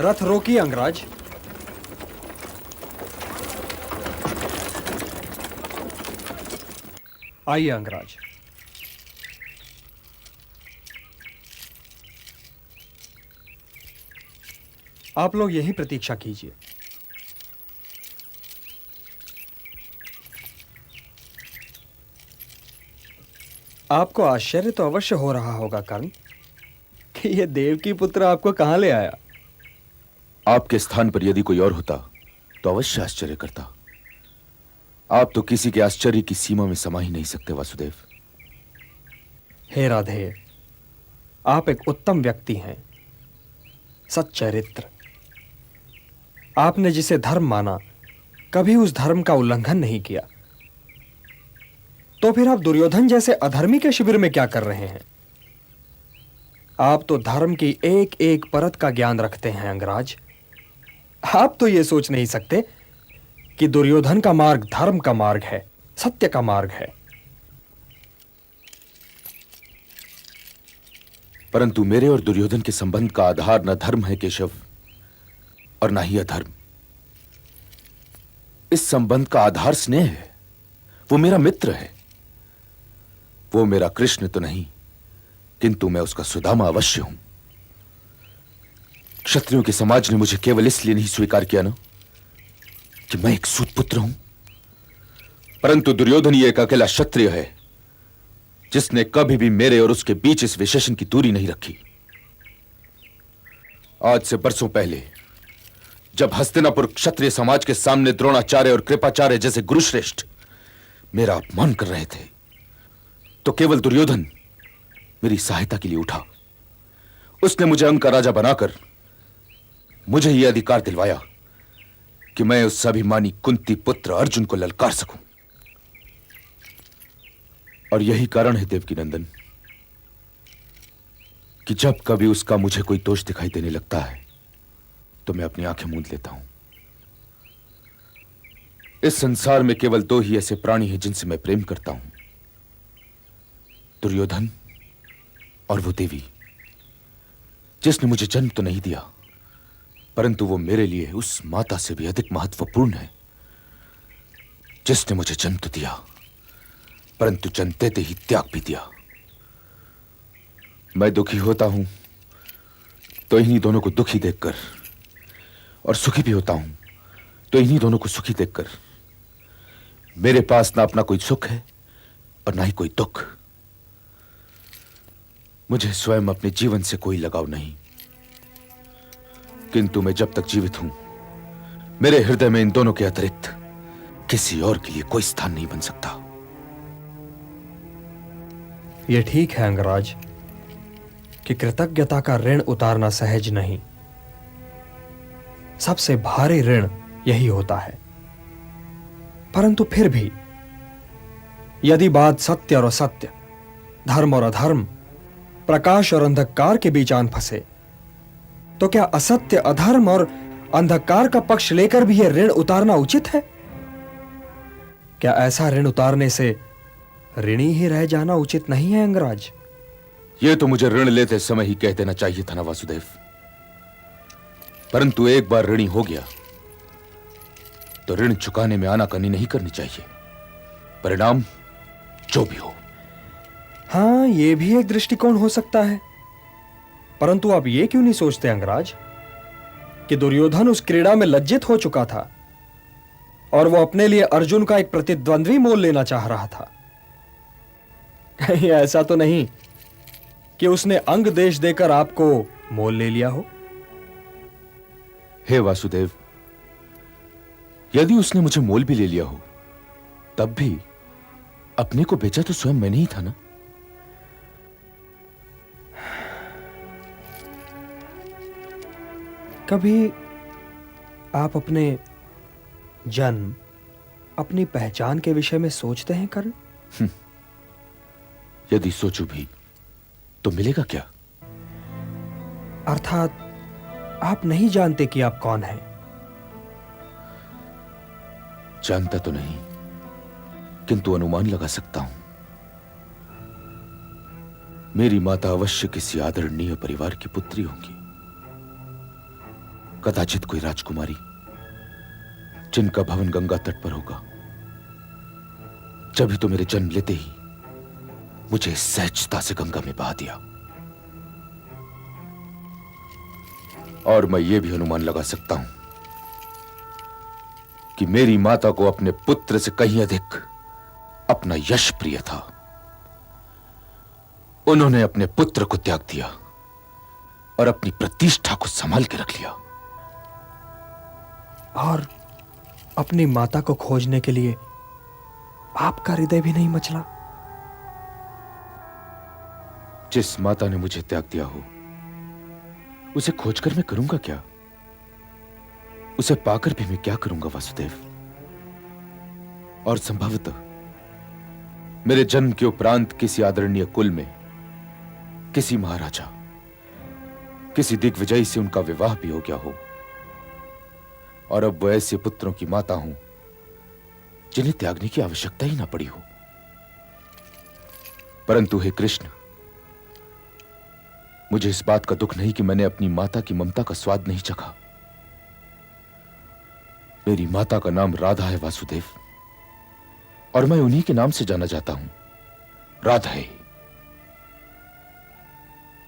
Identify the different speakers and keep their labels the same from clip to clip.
Speaker 1: रथ रोकिए अंगराज। आइए अंगराज। आप लोग यहीं प्रतीक्षा कीजिए। आपको आश्चर्य तो अवश्य हो रहा होगा कर्ण कि यह देवकी पुत्र आपको कहां ले आया।
Speaker 2: आपके स्थान पर यदि कोई और होता तो अवश्य आश्चर्य करता। आप तो किसी के आश्चर्य की सीमा में समा ही नहीं सकते वासुदेव।
Speaker 1: हे राधे, आप एक उत्तम व्यक्ति हैं, सच्चरित्र। आपने जिसे धर्म माना कभी उस धर्म का उल्लंघन नहीं किया, तो फिर आप दुर्योधन जैसे अधर्मी के शिविर में क्या कर रहे हैं? आप तो धर्म की एक एक परत का ज्ञान रखते हैं अंगराज। आप तो यह सोच नहीं सकते कि दुर्योधन का मार्ग धर्म का मार्ग है, सत्य का मार्ग है।
Speaker 2: परंतु मेरे और दुर्योधन के संबंध का आधार न धर्म है केशव, और ना ही अधर्म। इस संबंध का आधार स्नेह है। वो मेरा मित्र है। वो मेरा कृष्ण तो नहीं, किंतु मैं उसका सुदामा अवश्य हूं। क्षत्रियों के समाज ने मुझे केवल इसलिए नहीं स्वीकार किया ना कि मैं एक सूत पुत्र हूं, परंतु दुर्योधन ही एक अकेला क्षत्रिय है जिसने कभी भी मेरे और उसके बीच इस विशेषण की दूरी नहीं रखी। आज से बरसों पहले जब हस्तिनापुर क्षत्रिय समाज के सामने द्रोणाचार्य और कृपाचार्य जैसे गुरुश्रेष्ठ मेरा अपमान कर रहे थे, तो केवल दुर्योधन मेरी सहायता के लिए उठा। उसने मुझे अंक का राजा बनाकर मुझे यह अधिकार दिलवाया कि मैं उस अभिमानी कुंती पुत्र अर्जुन को ललकार सकूं। और यही कारण है देवकी नंदन कि जब कभी उसका मुझे कोई दोष दिखाई देने लगता है तो मैं अपनी आंखें मूंद लेता हूं। इस संसार में केवल दो ही ऐसे प्राणी हैं जिनसे मैं प्रेम करता हूं, दुर्योधन और वो देवी जिसने मुझे जन्म तो नहीं दिया, परंतु वो मेरे लिए उस माता से भी अधिक महत्वपूर्ण है जिसने मुझे जन्म तो दिया, परंतु जन्म देते ही त्याग भी दिया। मैं दुखी होता हूं तो इन्हीं दोनों को दुखी देखकर, और सुखी भी होता हूं तो इन्हीं दोनों को सुखी देखकर। मेरे पास ना अपना कोई सुख है और ना ही कोई दुख। मुझे स्वयं अपने जीवन से कोई लगाव नहीं, किंतु मैं जब तक जीवित हूं मेरे हृदय में इन दोनों के अतिरिक्त किसी और के लिए कोई स्थान नहीं बन सकता।
Speaker 1: यह ठीक है अंगराज कि कृतज्ञता का ऋण उतारना सहज नहीं। सबसे भारी ऋण यही होता है। परंतु फिर भी यदि बात सत्य और असत्य, धर्म और अधर्म, प्रकाश और अंधकार के बीच आन फंसे, तो क्या असत्य, अधर्म और अंधकार का पक्ष लेकर भी यह ऋण उतारना उचित है? क्या ऐसा ऋण उतारने से ऋणी ही रह जाना उचित नहीं है अंगराज?
Speaker 2: यह तो मुझे ऋण लेते समय ही कह देना चाहिए था ना वासुदेव, परंतु एक बार ऋणी हो गया तो ऋण चुकाने में आनाकानी नहीं करनी चाहिए, परिणाम जो भी हो।
Speaker 1: हां, यह भी एक दृष्टिकोण हो सकता है। परंतु आप यह क्यों नहीं सोचते अंगराज कि दुर्योधन उस क्रीड़ा में लज्जित हो चुका था और वो अपने लिए अर्जुन का एक प्रतिद्वंद्वी मोल लेना चाह रहा था? कहीं ऐसा तो नहीं कि उसने अंग देश देकर आपको मोल ले लिया हो?
Speaker 2: हे वासुदेव, यदि उसने मुझे मोल भी ले लिया हो तब भी अपने को बेचा तो स्वयं मैंने ही था ना।
Speaker 1: कभी आप अपने जन्म, अपनी पहचान के विषय में सोचते हैं कर्ण?
Speaker 2: यदि सोचूं भी तो मिलेगा क्या?
Speaker 1: अर्थात आप नहीं जानते कि आप कौन हैं?
Speaker 2: जानता तो नहीं, किंतु अनुमान लगा सकता हूं। मेरी माता अवश्य किसी आदरणीय परिवार की पुत्री होंगी। कदाचित कोई राजकुमारी जिनका भवन गंगा तट पर होगा। जब ही तो मेरे जन्म लेते ही मुझे सहजता से गंगा में बहा दिया। और मैं यह भी अनुमान लगा सकता हूं कि मेरी माता को अपने पुत्र से कहीं अधिक अपना यश प्रिय था। उन्होंने अपने पुत्र को त्याग दिया और अपनी प्रतिष्ठा को संभाल के रख लिया।
Speaker 1: और अपनी माता को खोजने के लिए आपका हृदय भी नहीं मचला?
Speaker 2: जिस माता ने मुझे त्याग दिया हो, उसे खोजकर मैं करूंगा क्या? उसे पाकर भी मैं क्या करूंगा वासुदेव? और संभवतः मेरे जन्म के उपरांत किसी आदरणीय कुल में किसी महाराजा, किसी दिग्विजयी से उनका विवाह भी हो गया हो, और अब वो ऐसे पुत्रों की माता हूं जिन्हें त्यागने की आवश्यकता ही ना पड़ी हो। परंतु हे कृष्ण, मुझे इस बात का दुख नहीं कि मैंने अपनी माता की ममता का स्वाद नहीं चखा। मेरी माता का नाम राधा है वासुदेव, और मैं उन्हीं के नाम से जाना जाता हूं, राधे।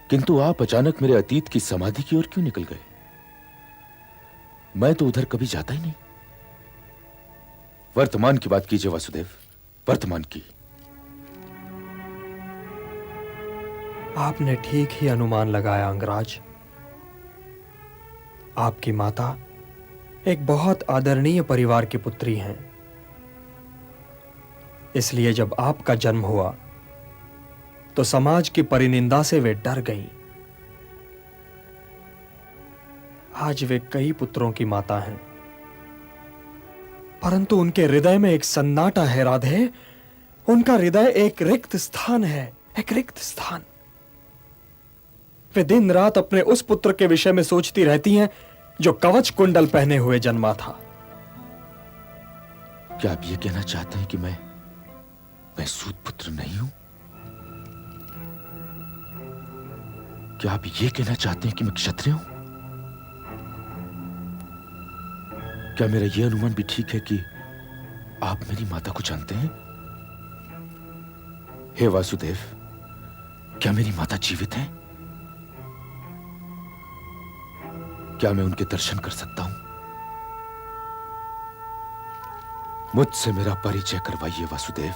Speaker 2: किंतु आप अचानक मेरे अतीत की समाधि की ओर क्यों निकल गए? मैं तो उधर कभी जाता ही नहीं। वर्तमान की बात कीजिए वासुदेव, वर्तमान की।
Speaker 1: आपने ठीक ही अनुमान लगाया अंगराज। आपकी माता एक बहुत आदरणीय परिवार की पुत्री हैं। इसलिए जब आपका जन्म हुआ तो समाज की परिनिंदा से वे डर गईं। आज वे कई पुत्रों की माता हैं, परंतु उनके हृदय में एक सन्नाटा है राधे। उनका हृदय एक रिक्त स्थान है, एक रिक्त स्थान। वे दिन रात अपने उस पुत्र के विषय में सोचती रहती हैं जो कवच कुंडल पहने हुए जन्मा था।
Speaker 2: क्या आप ये कहना चाहते हैं कि मैं सूत पुत्र नहीं हूं? क्या आप ये कहना चाहते हैं कि मैं क्षत्रिय हूं? क्या मेरा यह अनुमान भी ठीक है कि आप मेरी माता को जानते हैं? हे वासुदेव, क्या मेरी माता जीवित है? क्या मैं उनके दर्शन कर सकता हूं? मुझसे मेरा परिचय करवाइए वासुदेव,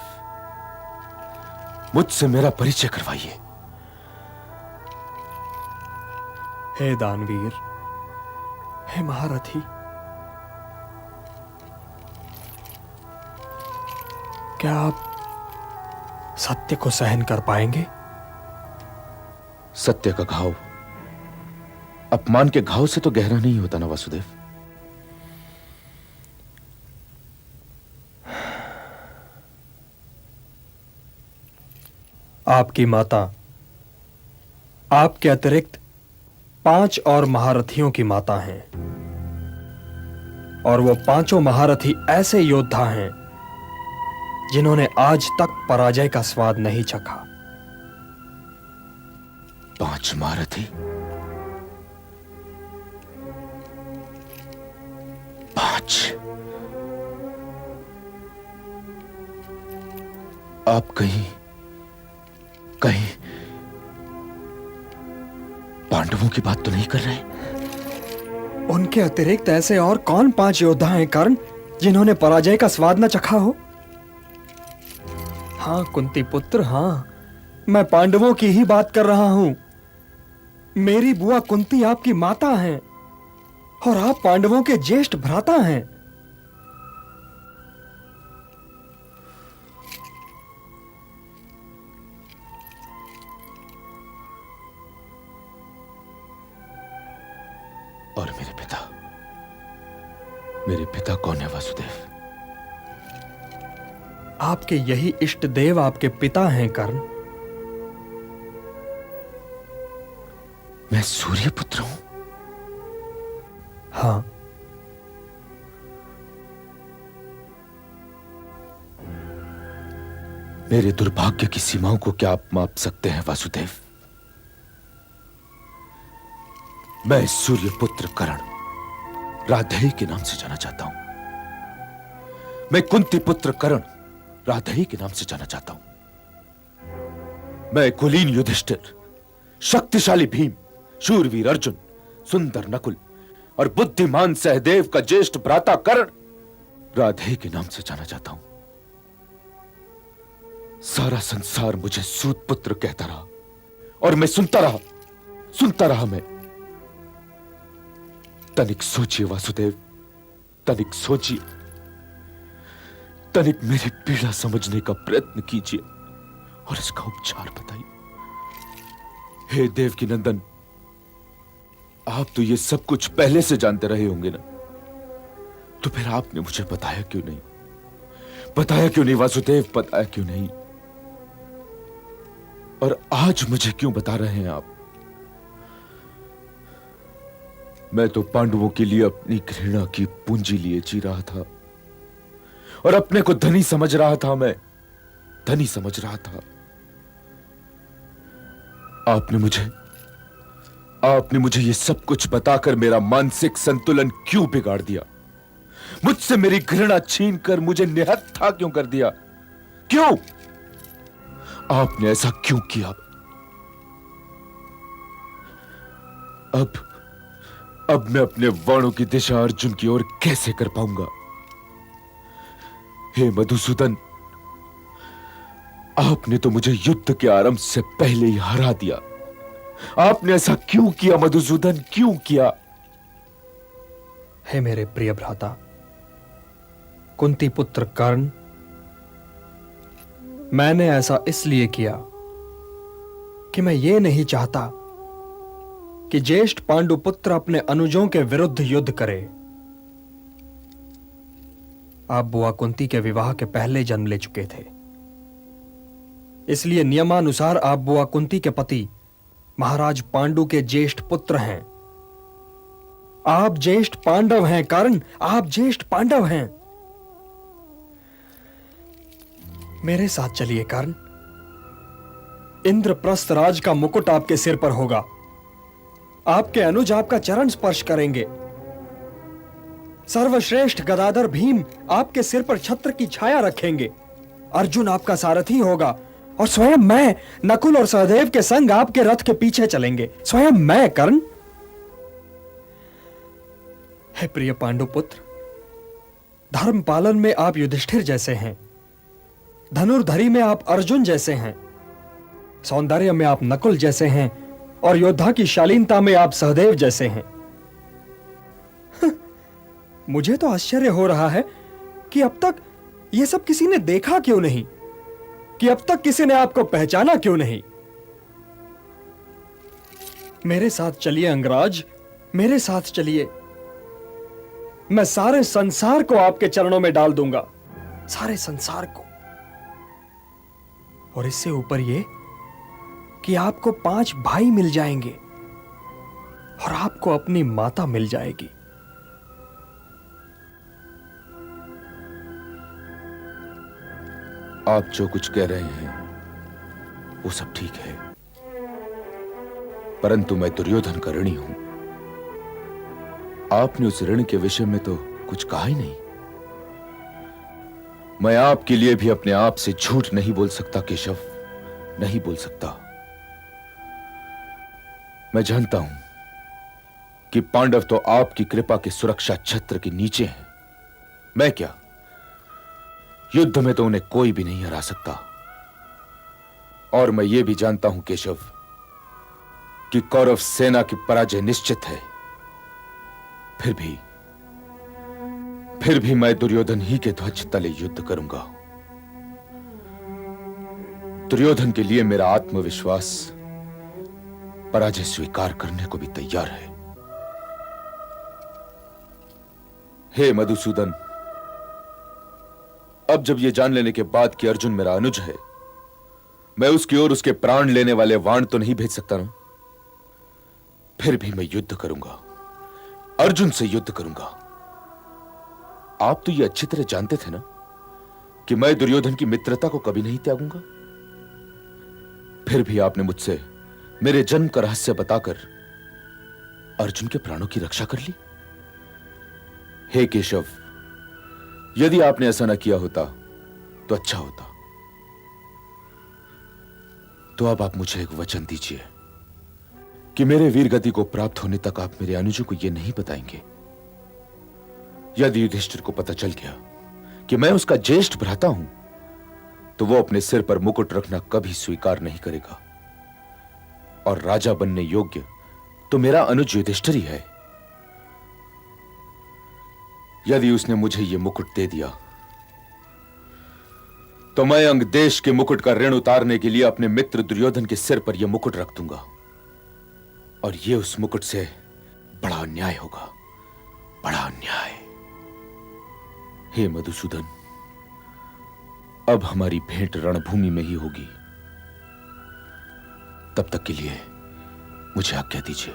Speaker 2: मुझसे मेरा परिचय करवाइए।
Speaker 1: हे दानवीर, हे महारथी, क्या आप सत्य को सहन कर पाएंगे?
Speaker 2: सत्य का घाव अपमान के घाव से तो गहरा नहीं होता ना वासुदेव।
Speaker 1: आपकी माता आपके अतिरिक्त 5 और महारथियों की माता हैं, और वो 5 महारथी ऐसे योद्धा हैं जिन्होंने आज तक पराजय का स्वाद नहीं चखा।
Speaker 2: 5 महारथी? 5? आप कहीं पांडवों की बात तो नहीं कर रहे?
Speaker 1: उनके अतिरिक्त ऐसे और कौन 5 योद्धा हैं कर्ण जिन्होंने पराजय का स्वाद न चखा हो? हाँ कुंती पुत्र, हाँ, मैं पांडवों की ही बात कर रहा हूं। मेरी बुआ कुंती आपकी माता हैं और आप पांडवों के ज्येष्ठ भ्राता हैं।
Speaker 2: और मेरे पिता कौन है वासुदेव?
Speaker 1: आपके यही इष्ट देव आपके पिता हैं कर्ण।
Speaker 2: मैं सूर्य पुत्र हूं?
Speaker 1: हाँ,
Speaker 2: मेरे दुर्भाग्य की सीमाओं को क्या आप माप सकते हैं वासुदेव? मैं सूर्य पुत्र कर्ण राधेय के नाम से जाना चाहता हूं। मैं कुंती पुत्र कर्ण राधेय के नाम से जाना चाहता हूं। मैं कुलीन युधिष्ठिर, शक्तिशाली भीम, शूरवीर अर्जुन, सुंदर नकुल और बुद्धिमान सहदेव का ज्येष्ठ भ्राता कर्ण राधेय के नाम से जाना चाहता हूं। सारा संसार मुझे सूत पुत्र कहता रहा और मैं सुनता रहा मैं। तनिक सोचिए वासुदेव, तनिक सोचिए, तनिक मेरी पीड़ा समझने का प्रयत्न कीजिए और इसका उपचार बताइए। हे देवकी नंदन, आप तो ये सब कुछ पहले से जानते रहे होंगे ना, तो फिर आपने मुझे बताया क्यों नहीं? बताया क्यों नहीं वासुदेव, बताया क्यों नहीं? और आज मुझे क्यों बता रहे हैं आप? मैं तो पांडवों के लिए अपनी घृणा की पूंजी लिए जी रहा था और अपने को धनी समझ रहा था, मैं धनी समझ रहा था। आपने मुझे ये सब कुछ बताकर मेरा मानसिक संतुलन क्यों बिगाड़ दिया? मुझसे मेरी घृणा छीनकर मुझे निहत्था क्यों कर दिया? क्यों? आपने ऐसा क्यों किया? अब मैं अपने बाणों की दिशा अर्जुन की ओर कैसे कर पाऊंगा? हे मधुसूदन, आपने तो मुझे युद्ध के आरंभ से पहले ही हरा दिया। आपने ऐसा क्यों किया मधुसूदन, क्यों किया?
Speaker 1: हे मेरे प्रिय भ्राता कुंती पुत्र कर्ण, मैंने ऐसा इसलिए किया कि मैं ये नहीं चाहता कि ज्येष्ठ पांडु पुत्र अपने अनुजों के विरुद्ध युद्ध करे। आप बुआ कुंती के विवाह के पहले जन्म ले चुके थे, इसलिए नियमानुसार आप बुआ कुंती के पति महाराज पांडु के ज्येष्ठ पुत्र हैं। आप ज्येष्ठ पांडव हैं कर्ण, आप ज्येष्ठ पांडव हैं। मेरे साथ चलिए कर्ण, इंद्रप्रस्थ राज का मुकुट आपके सिर पर होगा। आपके अनुज आपका चरण स्पर्श करेंगे। सर्वश्रेष्ठ गदाधर भीम आपके सिर पर छत्र की छाया रखेंगे। अर्जुन आपका सारथी होगा और स्वयं मैं नकुल और सहदेव के संग आपके रथ के पीछे चलेंगे। स्वयं मैं कर्ण। हे प्रिय पांडुपुत्र, धर्म पालन में आप युधिष्ठिर जैसे हैं, धनुर्धरी में आप अर्जुन जैसे हैं, सौंदर्य में आप नकुल जैसे हैं और योद्धा की शालीनता में आप सहदेव जैसे हैं। मुझे तो आश्चर्य हो रहा है कि अब तक यह सब किसी ने देखा क्यों नहीं, कि अब तक किसी ने आपको पहचाना क्यों नहीं। मेरे साथ चलिए अंगराज, मेरे साथ चलिए। मैं सारे संसार को आपके चरणों में डाल दूंगा, सारे संसार को। और इससे ऊपर ये कि आपको 5 भाई मिल जाएंगे और आपको अपनी माता मिल जाएगी।
Speaker 2: आप जो कुछ कह रहे हैं वो सब ठीक है, परंतु मैं दुर्योधन का ऋणी हूं। आपने उस ऋण के विषय में तो कुछ कहा ही नहीं। मैं आपके लिए भी अपने आप से झूठ नहीं बोल सकता केशव, नहीं बोल सकता। मैं जानता हूं कि पांडव तो आपकी कृपा के सुरक्षा छत्र के नीचे हैं। मैं क्या, युद्ध में तो उन्हें कोई भी नहीं हरा सकता। और मैं यह भी जानता हूं केशव कि कौरव सेना की पराजय निश्चित है। फिर भी मैं दुर्योधन ही के ध्वज तले युद्ध करूंगा। दुर्योधन के लिए मेरा आत्मविश्वास पराजय स्वीकार करने को भी तैयार है। हे मधुसूदन, अब जब यह जान लेने के बाद कि अर्जुन मेरा अनुज है, मैं उसकी ओर उसके प्राण लेने वाले वाण तो नहीं भेज सकता ना। फिर भी मैं युद्ध करूंगा, अर्जुन से युद्ध करूंगा। आप तो यह अच्छी तरह जानते थे ना कि मैं दुर्योधन की मित्रता को कभी नहीं त्यागूंगा। फिर भी आपने मुझसे मेरे जन्म का रहस्य बताकर अर्जुन के प्राणों की रक्षा कर ली। हे केशव, यदि आपने ऐसा न किया होता तो अच्छा होता। तो अब आप मुझे एक वचन दीजिए कि मेरे वीर गति को प्राप्त होने तक आप मेरे अनुजों को यह नहीं बताएंगे। यदि युधिष्ठिर को पता चल गया कि मैं उसका ज्येष्ठ भ्राता हूं, तो वो अपने सिर पर मुकुट रखना कभी स्वीकार नहीं करेगा, और राजा बनने योग्य तो मेरा अनुज युधिष्ठिर ही है। यदि उसने मुझे यह मुकुट दे दिया, तो मैं अंग देश के मुकुट का ऋण उतारने के लिए अपने मित्र दुर्योधन के सिर पर यह मुकुट रख दूंगा, और यह उस मुकुट से बड़ा अन्याय होगा, बड़ा अन्याय। हे मधुसूदन, अब हमारी भेंट रणभूमि में ही होगी। तब तक के लिए मुझे आज्ञा दीजिए।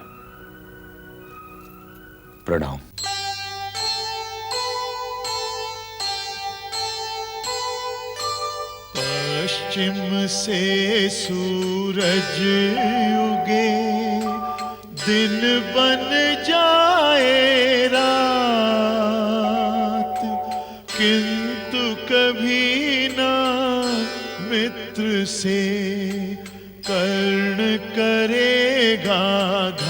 Speaker 2: प्रणाम।
Speaker 3: पश्चिम से सूरज उगे, दिन बन जाए रात, किंतु कभी ना मित्र से कर्ण करेगा घात।